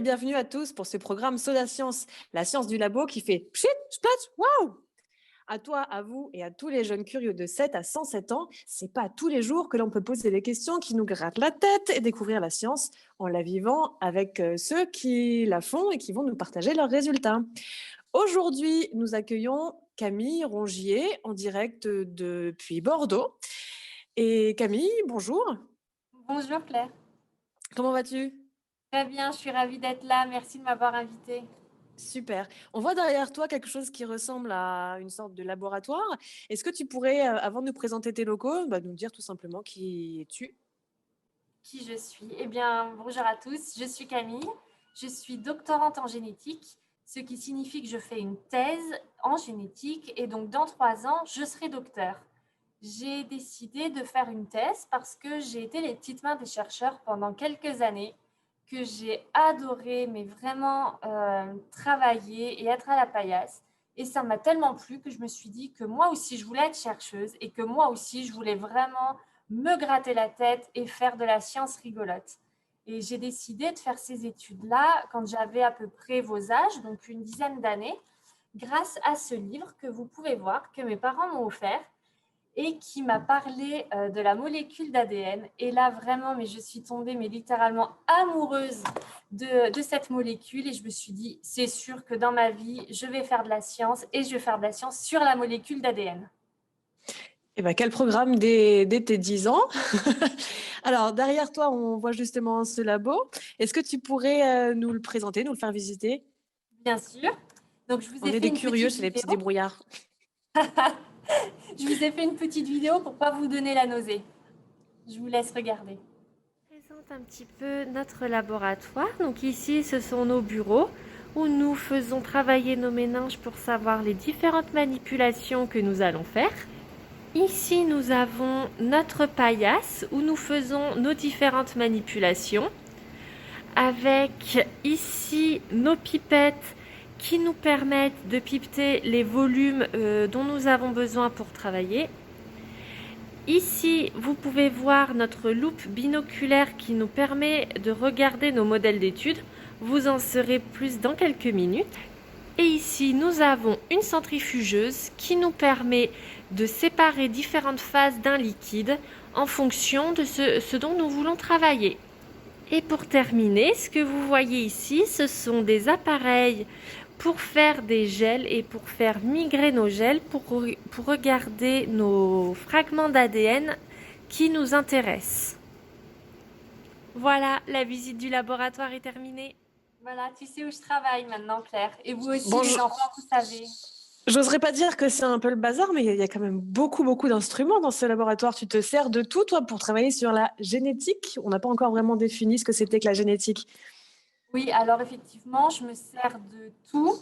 bienvenue à tous pour ce programme Soda Science, la science du labo qui fait pchit, splatch, waouh! À toi, à vous et à tous les jeunes curieux de 7 à 107 ans, c'est pas tous les jours que l'on peut poser des questions qui nous grattent la tête et découvrir la science en la vivant avec ceux qui la font et qui vont nous partager leurs résultats. Aujourd'hui, nous accueillons Camille Rongier en direct depuis Bordeaux. Et Camille, bonjour, Bonjour Claire. comment vas-tu? Très bien, je suis ravie d'être là. Merci de m'avoir invitée. Super. On voit derrière toi quelque chose qui ressemble à une sorte de laboratoire. Est-ce que tu pourrais, avant de nous présenter tes locaux, nous dire tout simplement qui es-tu? Qui je suis? Eh bien, bonjour à tous. Je suis Camille. Je suis doctorante en génétique, ce qui signifie que je fais une thèse en génétique et donc dans 3 ans, je serai docteur. J'ai décidé de faire une thèse parce que j'ai été les petites mains des chercheurs pendant quelques années, que j'ai adoré, mais vraiment travailler et être à la paillasse. Et ça m'a tellement plu que je me suis dit que moi aussi, je voulais être chercheuse et que moi aussi, je voulais vraiment me gratter la tête et faire de la science rigolote. Et j'ai décidé de faire ces études-là quand j'avais à peu près vos âges, donc une dizaine d'années, grâce à ce livre que vous pouvez voir, que mes parents m'ont offert et qui m'a parlé de la molécule d'ADN. Et là, vraiment, mais je suis tombée mais littéralement amoureuse de cette molécule et je me suis dit, c'est sûr que dans ma vie, je vais faire de la science et je vais faire de la science sur la molécule d'ADN. Eh ben, quel programme dès tes 10 ans. Alors, derrière toi, on voit justement ce labo. Est-ce que tu pourrais nous le présenter, nous le faire visiter? Bien sûr. Donc, je vous On ai est fait des une curieux petite chez les vidéo. petits débrouillards. Je vous ai fait une petite vidéo pour ne pas vous donner la nausée. Je vous laisse regarder. Je présente un petit peu notre laboratoire. Donc ici, ce sont nos bureaux où nous faisons travailler nos méninges pour savoir les différentes manipulations que nous allons faire. Ici, nous avons notre paillasse où nous faisons nos différentes manipulations. Avec ici nos pipettes qui nous permettent de pipeter les volumes dont nous avons besoin pour travailler. Ici, vous pouvez voir notre loupe binoculaire qui nous permet de regarder nos modèles d'études. Vous en saurez plus dans quelques minutes. Et ici, nous avons une centrifugeuse qui nous permet de séparer différentes phases d'un liquide en fonction de ce dont nous voulons travailler. Et pour terminer, ce que vous voyez ici, ce sont des appareils pour faire des gels et pour faire migrer nos gels pour regarder nos fragments d'ADN qui nous intéressent. Voilà, la visite du laboratoire est terminée. Voilà, tu sais où je travaille maintenant, Claire. Et vous aussi, les Bonjour. enfants, vous savez. J'oserais pas dire que c'est un peu le bazar, mais il y a quand même beaucoup d'instruments dans ce laboratoire. Tu te sers de tout, toi, pour travailler sur la génétique. On n'a pas encore vraiment défini ce que c'était que la génétique. Oui, alors effectivement, je me sers de tout.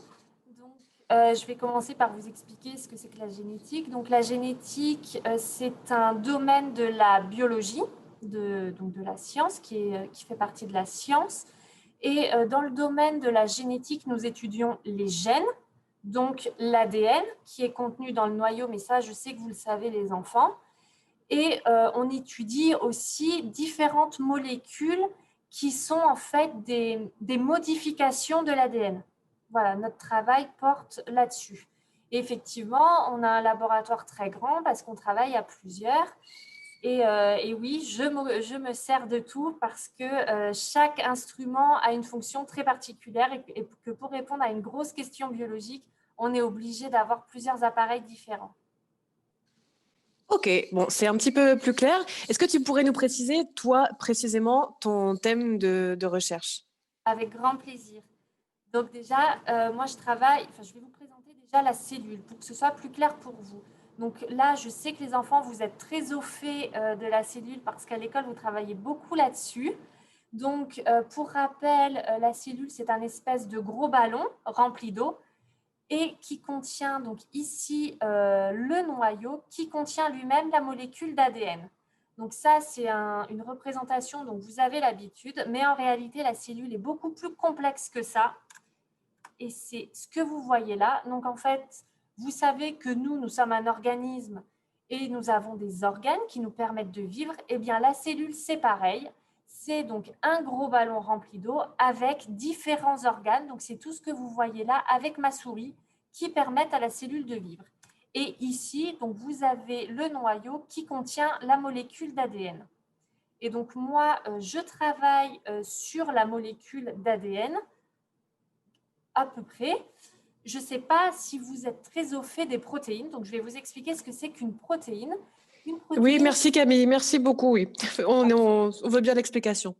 Donc, je vais commencer par vous expliquer ce que c'est que la génétique. Donc, la génétique, c'est un domaine de la biologie, donc de la science, qui fait partie de la science. Et dans le domaine de la génétique, nous étudions les gènes, donc l'ADN qui est contenu dans le noyau, mais ça, je sais que vous le savez, les enfants. Et on étudie aussi différentes molécules qui sont en fait des modifications de l'ADN. Voilà, notre travail porte là-dessus. Et effectivement, on a un laboratoire très grand parce qu'on travaille à plusieurs. Et oui, je me sers de tout parce que chaque instrument a une fonction très particulière et que pour répondre à une grosse question biologique, on est obligé d'avoir plusieurs appareils différents. Ok, bon, c'est un petit peu plus clair. Est-ce que tu pourrais nous préciser, toi, précisément, ton thème de recherche? Avec grand plaisir. Donc déjà, moi je travaille, enfin je vais vous présenter déjà la cellule pour que ce soit plus clair pour vous. Donc là, je sais que les enfants, vous êtes très au fait de la cellule parce qu'à l'école, vous travaillez beaucoup là-dessus. Donc pour rappel, la cellule, c'est un espèce de gros ballon rempli d'eau et qui contient donc ici le noyau qui contient lui-même la molécule d'ADN. Donc ça, c'est une représentation dont vous avez l'habitude, mais en réalité, la cellule est beaucoup plus complexe que ça. Et c'est ce que vous voyez là. Donc en fait, vous savez que nous sommes un organisme et nous avons des organes qui nous permettent de vivre. Eh bien, la cellule, c'est pareil. c'est donc un gros ballon rempli d'eau avec différents organes. Donc, c'est tout ce que vous voyez là avec ma souris qui permettent à la cellule de vivre. Et ici, donc, vous avez le noyau qui contient la molécule d'ADN. Et donc, moi, je travaille sur la molécule d'ADN à peu près. Je ne sais pas si vous êtes très au fait des protéines. Donc, je vais vous expliquer ce que c'est qu'une protéine. Une protéine. Oui, merci Camille, merci beaucoup. Oui. On veut bien l'explication.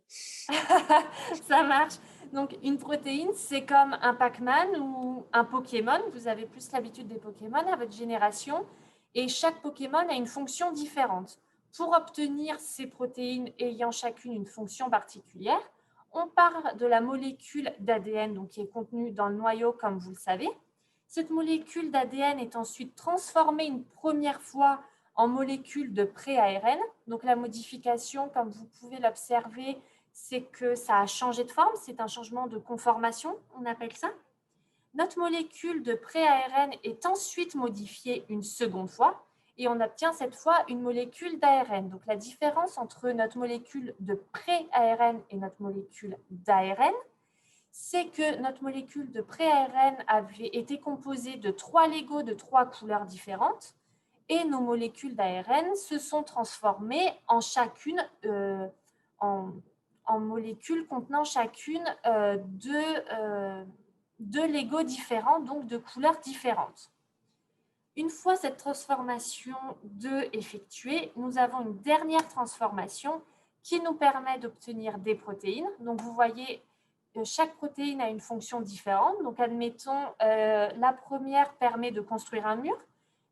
Ça marche. Donc, une protéine, c'est comme un Pac-Man ou un Pokémon. Vous avez plus l'habitude des Pokémon à votre génération. Et chaque Pokémon a une fonction différente. Pour obtenir ces protéines ayant chacune une fonction particulière, on part de la molécule d'ADN donc qui est contenue dans le noyau, comme vous le savez. Cette molécule d'ADN est ensuite transformée une première fois en molécule de pré-ARN. Donc, la modification, comme vous pouvez l'observer, c'est que ça a changé de forme, c'est un changement de conformation, on appelle ça. Notre molécule de pré-ARN est ensuite modifiée une seconde fois et on obtient cette fois une molécule d'ARN. Donc, la différence entre notre molécule de pré-ARN et notre molécule d'ARN, c'est que notre molécule de pré-ARN avait été composée de 3 Legos de 3 couleurs différentes et nos molécules d'ARN se sont transformées en chacune en molécules contenant chacune deux Legos différents, donc de couleurs différentes. Une fois cette transformation 2 effectuée, nous avons une dernière transformation qui nous permet d'obtenir des protéines. Donc, vous voyez, chaque protéine a une fonction différente. Donc, admettons, la première permet de construire un mur,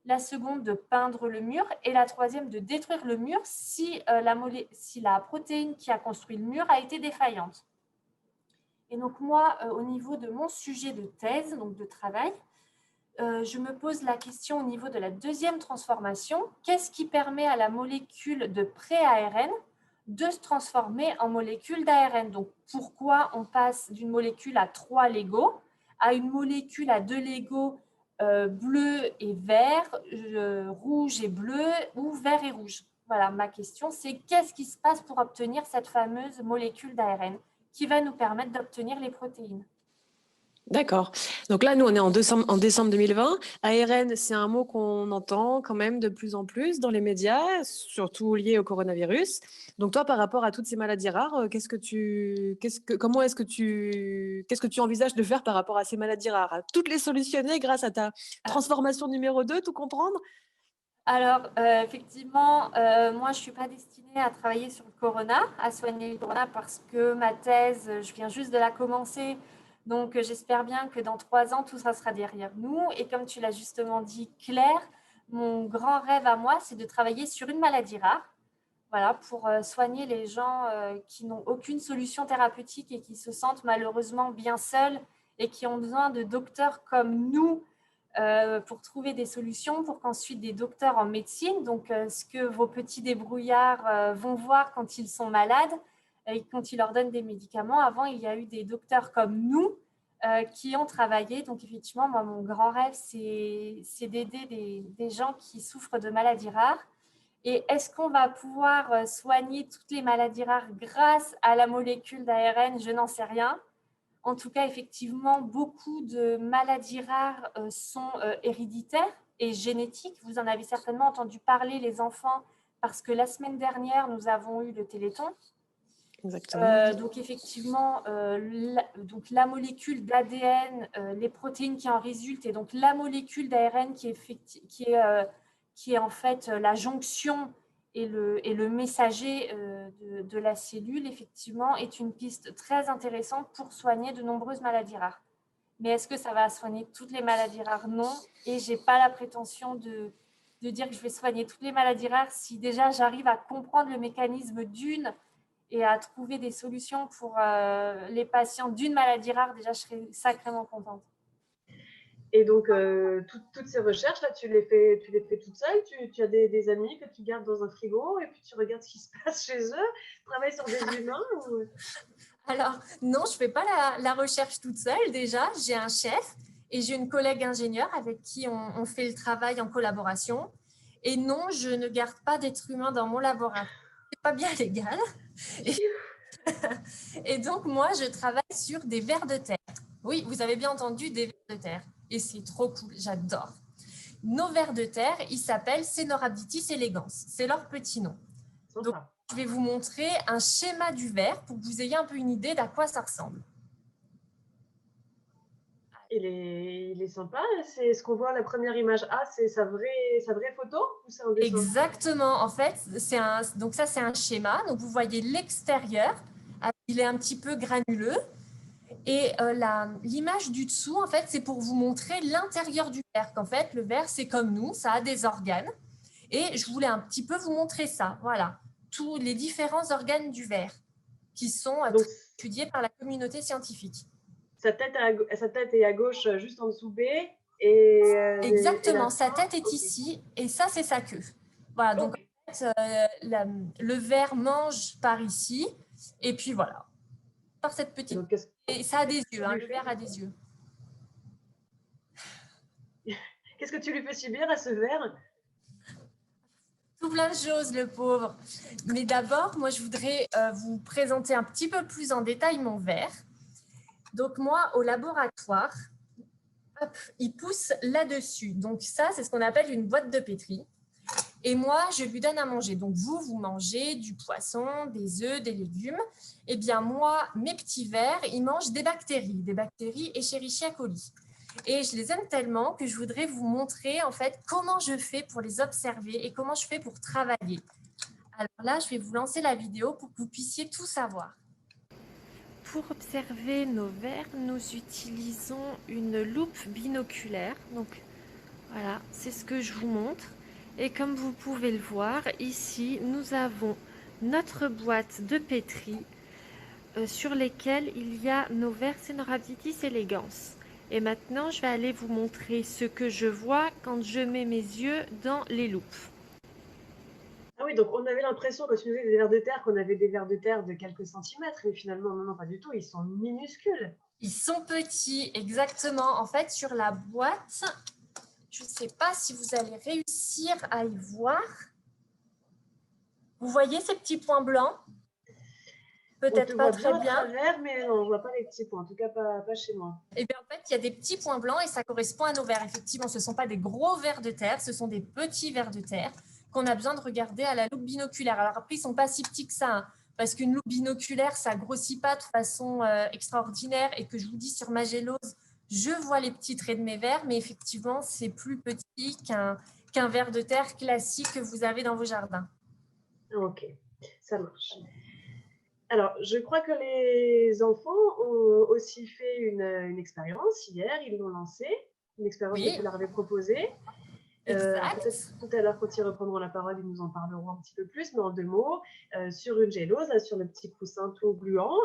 la seconde de peindre le mur et la troisième de détruire le mur si la protéine qui a construit le mur a été défaillante. Et donc moi, au niveau de mon sujet de thèse, donc de travail, je me pose la question au niveau de la deuxième transformation. Qu'est-ce qui permet à la molécule de pré-ARN de se transformer en molécule d'ARN? Donc pourquoi on passe d'une molécule à 3 Legos à une molécule à 2 Legos bleu et vert, rouge et bleu ou vert et rouge. Voilà, ma question, c'est qu'est-ce qui se passe pour obtenir cette fameuse molécule d'ARN qui va nous permettre d'obtenir les protéines? D'accord. Donc là, nous, on est en décembre 2020. ARN, c'est un mot qu'on entend quand même de plus en plus dans les médias, surtout lié au coronavirus. Donc toi, par rapport à toutes ces maladies rares, qu'est-ce que tu envisages de faire par rapport à ces maladies rares? Toutes les solutionner grâce à ta transformation numéro 2, tout comprendre? Alors, effectivement, moi, je ne suis pas destinée à travailler sur le corona, à soigner le corona parce que ma thèse, je viens juste de la commencer. Donc, j'espère bien que dans 3 ans, tout ça sera derrière nous. Et comme tu l'as justement dit, Claire, mon grand rêve à moi, c'est de travailler sur une maladie rare. Voilà, pour soigner les gens qui n'ont aucune solution thérapeutique et qui se sentent malheureusement bien seuls et qui ont besoin de docteurs comme nous pour trouver des solutions, pour qu'ensuite des docteurs en médecine, donc ce que vos petits débrouillards vont voir quand ils sont malades et quand ils leur donnent des médicaments. Avant, il y a eu des docteurs comme nous qui ont travaillé. Donc, effectivement, moi, mon grand rêve, c'est d'aider des gens qui souffrent de maladies rares. Et est-ce qu'on va pouvoir soigner toutes les maladies rares grâce à la molécule d'ARN? Je n'en sais rien. En tout cas, effectivement, beaucoup de maladies rares sont héréditaires et génétiques. Vous en avez certainement entendu parler, les enfants, parce que la semaine dernière, nous avons eu le Téléthon. Exactement. Donc, effectivement, la molécule d'ADN, les protéines qui en résultent, et donc la molécule d'ARN qui est en fait la jonction et le messager de la cellule, effectivement, est une piste très intéressante pour soigner de nombreuses maladies rares. Mais est-ce que ça va soigner toutes les maladies rares? Non. Et je n'ai pas la prétention de dire que je vais soigner toutes les maladies rares si déjà j'arrive à comprendre le mécanisme d'une et à trouver des solutions pour les patients d'une maladie rare. Déjà, je serais sacrément contente. Et donc, toutes ces recherches, là, tu les fais toute seule? Tu as des amis que tu gardes dans un frigo et puis tu regardes ce qui se passe chez eux? Tu travailles sur des humains ou... Alors, non, je ne fais pas la recherche toute seule déjà. J'ai un chef et j'ai une collègue ingénieure avec qui on fait le travail en collaboration. Et non, je ne garde pas d'êtres humains dans mon laboratoire. Ce n'est pas bien légal. Et donc, moi, je travaille sur des vers de terre. Oui, vous avez bien entendu, des vers de terre. Et c'est trop cool, j'adore. Nos vers de terre, ils s'appellent Caenorhabditis elegans. C'est leur petit nom. Sympa. Donc, je vais vous montrer un schéma du ver pour que vous ayez un peu une idée d'à quoi ça ressemble. Il est sympa. C'est ce qu'on voit à la première image A, c'est sa vraie photo ou c'est un dessin? Exactement. En fait, donc ça, c'est un schéma. Donc, vous voyez l'extérieur. Il est un petit peu granuleux. Et l'image du dessous, en fait, c'est pour vous montrer l'intérieur du ver. Qu'en fait, le ver, c'est comme nous, ça a des organes. Et je voulais un petit peu vous montrer ça. Voilà, tous les différents organes du ver qui sont Donc, étudiés par la communauté scientifique. sa tête est à gauche, juste en dessous B. Et, Exactement, et sa tête est okay. Ici et ça, c'est sa queue. Voilà, donc Okay. en fait, le ver mange par ici et puis voilà, par cette petite... Donc, et ça a des yeux, hein, le ver a des yeux. Qu'est-ce que tu lui fais subir à ce ver? Tout plein de choses, le pauvre. Mais d'abord, moi, je voudrais vous présenter un petit peu plus en détail mon ver. Donc, moi, au laboratoire, hop, il pousse là-dessus. Donc, ça, c'est ce qu'on appelle une boîte de pétri. Et moi, je lui donne à manger. Donc, vous mangez du poisson, des œufs, des légumes. Eh bien, moi, mes petits vers, ils mangent des bactéries Escherichia coli. Et je les aime tellement que je voudrais vous montrer, en fait, comment je fais pour les observer et comment je fais pour travailler. Alors là, je vais vous lancer la vidéo pour que vous puissiez tout savoir. Pour observer nos vers, nous utilisons une loupe binoculaire. Donc voilà, c'est ce que je vous montre. Et comme vous pouvez le voir, ici, nous avons notre boîte de pétri sur lesquelles il y a nos vers Caenorhabditis elegans. Et maintenant, je vais aller vous montrer ce que je vois quand je mets mes yeux dans les loupes. Ah oui, donc on avait l'impression, quand tu nous disais des vers de terre, qu'on avait des vers de terre de quelques centimètres, mais finalement, non, pas du tout, ils sont minuscules. Ils sont petits, exactement. En fait, sur la boîte, je ne sais pas si vous allez réussir à y voir. Vous voyez ces petits points blancs? Peut-être pas très bien. À travers, mais non, on ne voit pas les petits points, en tout cas pas chez moi. Eh bien, en fait, il y a des petits points blancs et ça correspond à nos vers. Effectivement, ce ne sont pas des gros vers de terre, ce sont des petits vers de terre qu'on a besoin de regarder à la loupe binoculaire. Alors après, ils ne sont pas si petits que ça, hein, parce qu'une loupe binoculaire, ça ne grossit pas de façon extraordinaire et que je vous dis sur ma gélose, je vois les petits traits de mes vers, mais effectivement, c'est plus petit qu'un ver de terre classique que vous avez dans vos jardins. Ok, ça marche. Alors, je crois que les enfants ont aussi fait une expérience hier, ils l'ont lancée, une expérience que tu leur avais proposée. Peut-être tout à l'heure, quand ils reprendront la parole, ils nous en parleront un petit peu plus, mais en 2 mots, sur une gélose, sur le petit coussin tout gluant,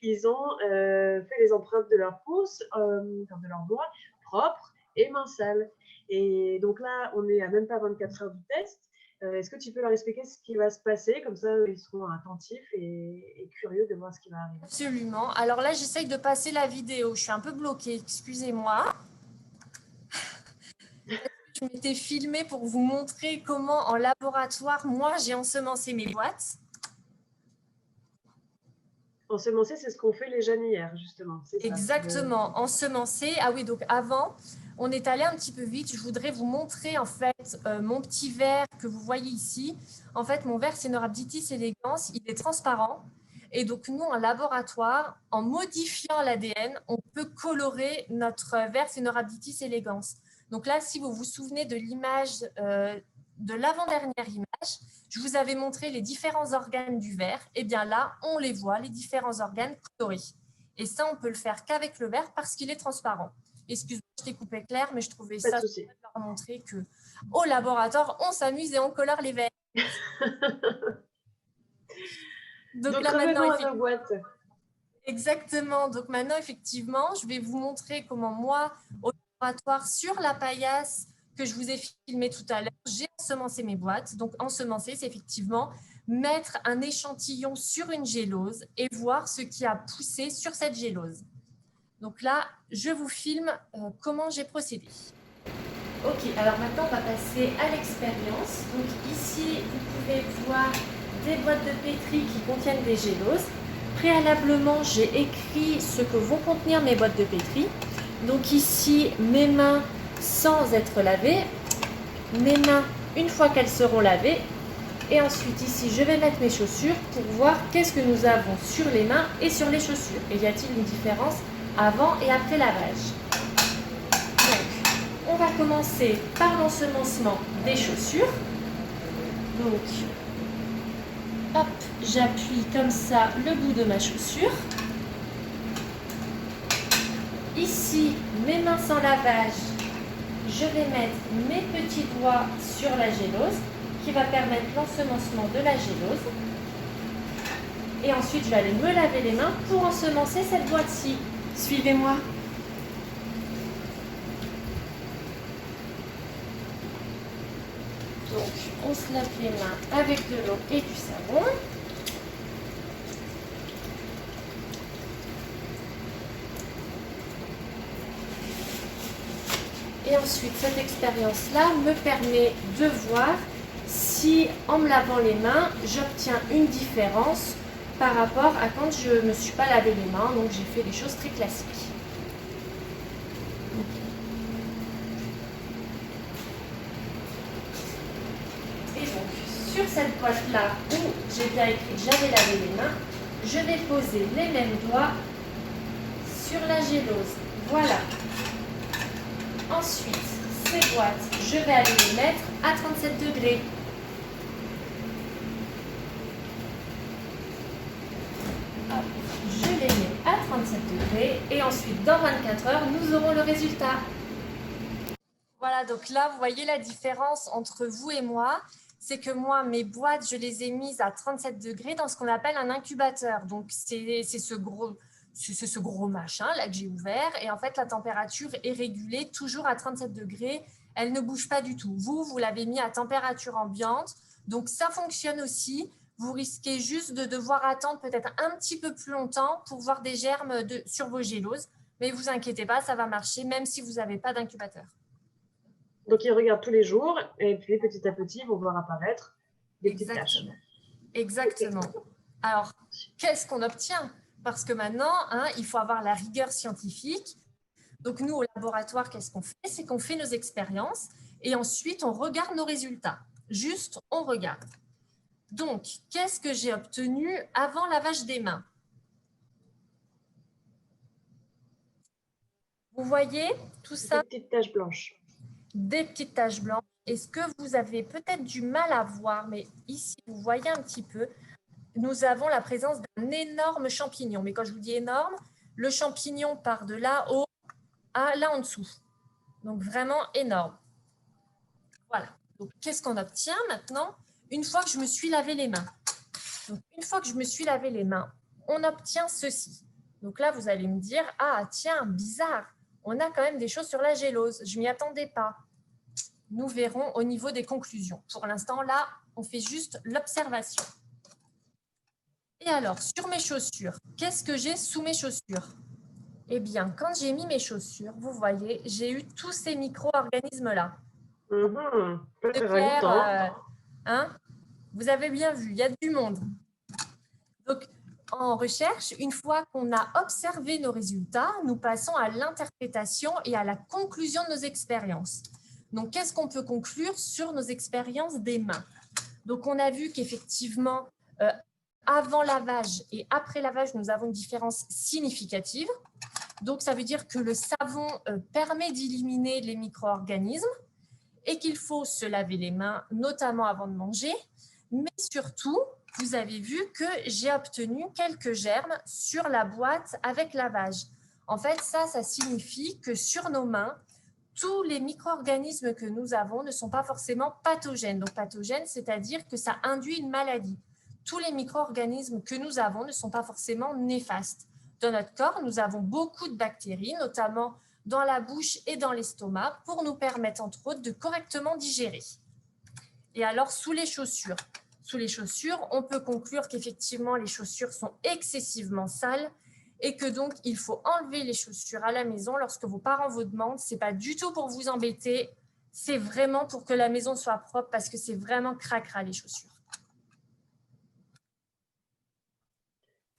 ils ont fait les empreintes de leurs pouces, de leurs doigts, propres et mains sales. Et donc là, on est à même pas 24 heures du test. Est-ce que tu peux leur expliquer ce qui va se passer? Comme ça, ils seront attentifs et curieux de voir ce qui va arriver. Absolument. Alors là, j'essaye de passer la vidéo. Je suis un peu bloquée, excusez-moi. Je m'étais filmée pour vous montrer comment, en laboratoire, moi, j'ai ensemencé mes boîtes. Ensemencer, c'est ce qu'ont fait les jeunes hier, justement. Exactement, ensemencer. Ah oui, donc avant, on est allé un petit peu vite. Je voudrais vous montrer, en fait, mon petit ver que vous voyez ici. En fait, mon ver Caenorhabditis elegans, il est transparent. Et donc, nous, en laboratoire, en modifiant l'ADN, on peut colorer notre ver Caenorhabditis elegans. Donc là, si vous vous souvenez de l'image, de l'avant-dernière image, je vous avais montré les différents organes du ver. Et bien là, on les voit, les différents organes colorés. Et ça, on peut le faire qu'avec le ver parce qu'il est transparent. Excuse-moi, je t'ai coupé clair, mais je trouvais ça de leur montrer qu'au laboratoire, on s'amuse et on colore les vers. Donc là, maintenant, à nos boîtes. Exactement. Donc maintenant, effectivement, je vais vous montrer comment moi, au laboratoire, sur la paillasse que je vous ai filmé tout à l'heure, j'ai ensemencé mes boîtes. Donc, ensemencer, c'est effectivement mettre un échantillon sur une gélose et voir ce qui a poussé sur cette gélose. Donc là, je vous filme comment j'ai procédé. Ok, alors maintenant, on va passer à l'expérience. Donc ici, vous pouvez voir des boîtes de pétri qui contiennent des géloses. préalablement, j'ai écrit ce que vont contenir mes boîtes de pétri. Donc ici, mes mains sans être lavées, mes mains une fois qu'elles seront lavées. Et ensuite ici, je vais mettre mes chaussures pour voir qu'est-ce que nous avons sur les mains et sur les chaussures. Et y a-t-il une différence avant et après lavage? Donc, on va commencer par l'ensemencement des chaussures. Donc, hop, j'appuie comme ça le bout de ma chaussure. Ici, mes mains sans lavage, je vais mettre mes petits doigts sur la gélose qui va permettre l'ensemencement de la gélose. Et ensuite, je vais aller me laver les mains pour ensemencer cette boîte-ci. Suivez-moi. Donc, on se lave les mains avec de l'eau et du savon. Et ensuite, cette expérience-là me permet de voir si, en me lavant les mains, j'obtiens une différence par rapport à quand je ne me suis pas lavé les mains. Donc, j'ai fait des choses très classiques. Et donc, sur cette boîte-là où j'ai bien écrit que j'avais lavé les mains, je vais poser les mêmes doigts sur la gélose. Voilà. Ensuite, ces boîtes, je vais aller les mettre à 37 degrés. Hop, je les mets à 37 degrés et ensuite, dans 24 heures, nous aurons le résultat. Voilà, donc là, vous voyez la différence entre vous et moi. C'est que moi, mes boîtes, je les ai mises à 37 degrés dans ce qu'on appelle un incubateur. Donc, c'est ce gros machin là que j'ai ouvert. Et en fait, la température est régulée toujours à 37 degrés. Elle ne bouge pas du tout. Vous l'avez mis à température ambiante. Donc, ça fonctionne aussi. Vous risquez juste de devoir attendre peut-être un petit peu plus longtemps pour voir des germes sur vos géloses. Mais ne vous inquiétez pas, ça va marcher même si vous n'avez pas d'incubateur. Donc, ils regardent tous les jours et puis petit à petit, ils vont voir apparaître des petites taches. Exactement. Alors, qu'est-ce qu'on obtient? Parce que maintenant, il faut avoir la rigueur scientifique. Donc, nous, au laboratoire, qu'est-ce qu'on fait? C'est qu'on fait nos expériences et ensuite, on regarde nos résultats. Juste, on regarde. Donc, qu'est-ce que j'ai obtenu avant lavage des mains? Vous voyez tout ça? Des petites taches blanches. Des petites taches blanches. Et ce que vous avez peut-être du mal à voir, mais ici, vous voyez un petit peu, nous avons la présence d'un énorme champignon. Mais quand je vous dis énorme, le champignon part de là haut à là en dessous. Donc, vraiment énorme. Voilà. Donc, qu'est-ce qu'on obtient maintenant? Une fois que je me suis lavé les mains. Donc, une fois que je me suis lavé les mains, on obtient ceci. Donc là, vous allez me dire, ah tiens, bizarre, on a quand même des choses sur la gélose. Je ne m'y attendais pas. Nous verrons au niveau des conclusions. Pour l'instant, là, on fait juste l'observation. Et alors, sur mes chaussures, qu'est-ce que j'ai sous mes chaussures? Eh bien, quand j'ai mis mes chaussures, vous voyez, j'ai eu tous ces micro-organismes-là. Vous avez bien vu, il y a du monde. Donc, en recherche, une fois qu'on a observé nos résultats, nous passons à l'interprétation et à la conclusion de nos expériences. Donc, qu'est-ce qu'on peut conclure sur nos expériences des mains? Donc, on a vu qu'effectivement, avant lavage et après lavage, nous avons une différence significative. Donc, ça veut dire que le savon permet d'éliminer les micro-organismes et qu'il faut se laver les mains, notamment avant de manger. Mais surtout, vous avez vu que j'ai obtenu quelques germes sur la boîte avec lavage. En fait, ça signifie que sur nos mains, tous les micro-organismes que nous avons ne sont pas forcément pathogènes. Donc, pathogènes, c'est-à-dire que ça induit une maladie. Tous les micro-organismes que nous avons ne sont pas forcément néfastes. Dans notre corps, nous avons beaucoup de bactéries, notamment dans la bouche et dans l'estomac, pour nous permettre, entre autres, de correctement digérer. Et alors, sous les chaussures, on peut conclure qu'effectivement, les chaussures sont excessivement sales et que donc, il faut enlever les chaussures à la maison lorsque vos parents vous demandent. Ce n'est pas du tout pour vous embêter, c'est vraiment pour que la maison soit propre parce que c'est vraiment cracra les chaussures.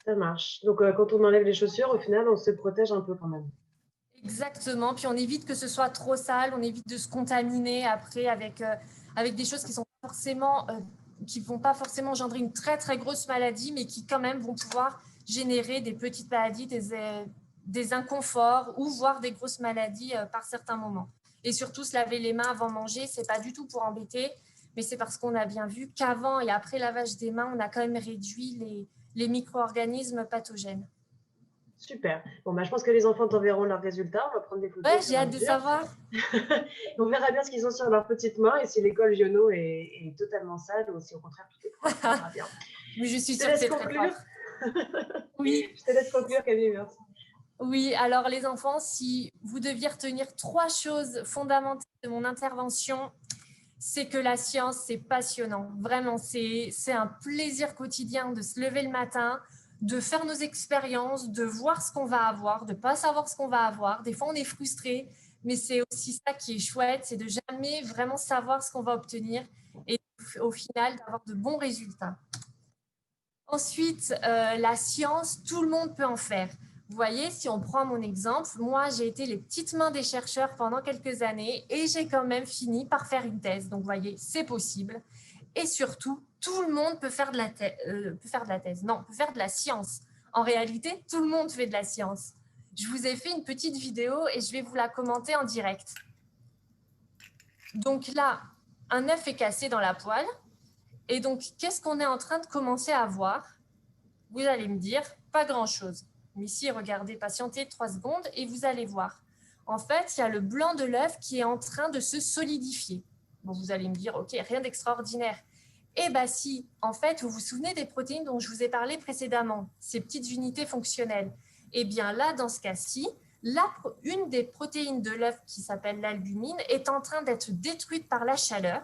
Ça marche. Donc, quand on enlève les chaussures, au final, on se protège un peu quand même. Exactement. Puis on évite que ce soit trop sale, on évite de se contaminer après avec des choses qui sont forcément, qui vont pas forcément engendrer une très très grosse maladie, mais qui quand même vont pouvoir générer des petites maladies, des inconforts ou voire des grosses maladies par certains moments. Et surtout, se laver les mains avant de manger, c'est pas du tout pour embêter, mais c'est parce qu'on a bien vu qu'avant et après lavage des mains, on a quand même réduit les micro-organismes pathogènes. Super. Bon, bah, je pense que les enfants t'enverront leurs résultats. On va prendre des photos. Ouais, j'ai hâte de savoir. On verra bien ce qu'ils ont sur leurs petites mains et si l'école Giono est totalement sale ou si au contraire tout est propre. On verra bien. Mais je suis Je te sûre que laisse c'est très conclure. propre. Oui. Je te laisse conclure, Camille. Merci. Oui, alors les enfants, si vous deviez retenir 3 choses fondamentales de mon intervention, c'est que la science, c'est passionnant. Vraiment, c'est un plaisir quotidien de se lever le matin, de faire nos expériences, de voir ce qu'on va avoir, de ne pas savoir ce qu'on va avoir. Des fois, on est frustré, mais c'est aussi ça qui est chouette, c'est de jamais vraiment savoir ce qu'on va obtenir et au final, d'avoir de bons résultats. Ensuite, la science, tout le monde peut en faire. Vous voyez, si on prend mon exemple, moi, j'ai été les petites mains des chercheurs pendant quelques années et j'ai quand même fini par faire une thèse. Donc, vous voyez, c'est possible. Et surtout, tout le monde peut faire de la thèse. Non, peut faire de la science. En réalité, tout le monde fait de la science. Je vous ai fait une petite vidéo et je vais vous la commenter en direct. Donc là, un œuf est cassé dans la poêle. Et donc, qu'est-ce qu'on est en train de commencer à voir? Vous allez me dire, pas grand-chose. Mais ici, regardez, patientez 3 secondes et vous allez voir. En fait, il y a le blanc de l'œuf qui est en train de se solidifier. Bon, vous allez me dire, OK, rien d'extraordinaire. Eh bien si, en fait, vous vous souvenez des protéines dont je vous ai parlé précédemment, ces petites unités fonctionnelles. Eh bien là, dans ce cas-ci, une des protéines de l'œuf qui s'appelle l'albumine est en train d'être détruite par la chaleur.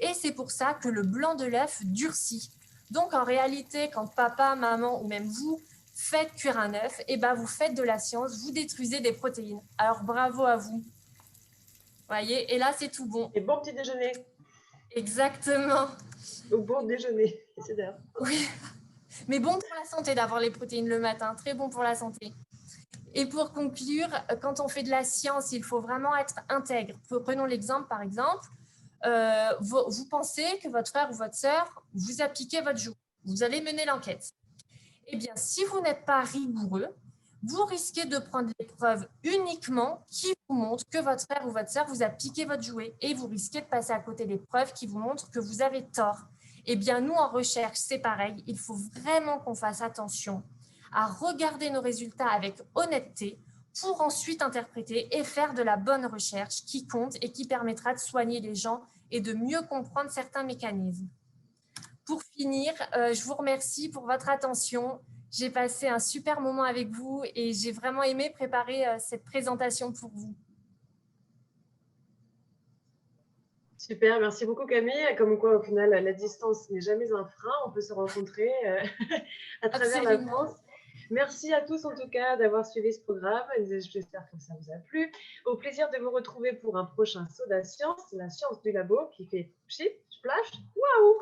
Et c'est pour ça que le blanc de l'œuf durcit. Donc, en réalité, quand papa, maman ou même vous faites cuire un œuf, eh ben, vous faites de la science, vous détruisez des protéines. Alors, bravo à vous. Voyez, et là, c'est tout bon. Et bon petit déjeuner. Exactement. Au bon déjeuner. C'est d'ailleurs. Oui, mais bon pour la santé d'avoir les protéines le matin, très bon pour la santé. Et pour conclure, quand on fait de la science, il faut vraiment être intègre. Prenons l'exemple, par exemple. Vous pensez que votre frère ou votre sœur vous a piqué votre joue. Vous allez mener l'enquête. Eh bien, si vous n'êtes pas rigoureux, vous risquez de prendre les preuves uniquement qui vous montrent que votre frère ou votre sœur vous a piqué votre jouet et vous risquez de passer à côté des preuves qui vous montrent que vous avez tort. Eh bien, nous, en recherche, c'est pareil. Il faut vraiment qu'on fasse attention à regarder nos résultats avec honnêteté pour ensuite interpréter et faire de la bonne recherche qui compte et qui permettra de soigner les gens et de mieux comprendre certains mécanismes. Pour finir, je vous remercie pour votre attention. J'ai passé un super moment avec vous et j'ai vraiment aimé préparer cette présentation pour vous. Super, merci beaucoup Camille. Comme quoi, au final, la distance n'est jamais un frein. On peut se rencontrer à travers la France. Merci à tous en tout cas d'avoir suivi ce programme. J'espère que ça vous a plu. Au plaisir de vous retrouver pour un prochain Soda Science, la science du labo qui fait pchit, splash, waouh!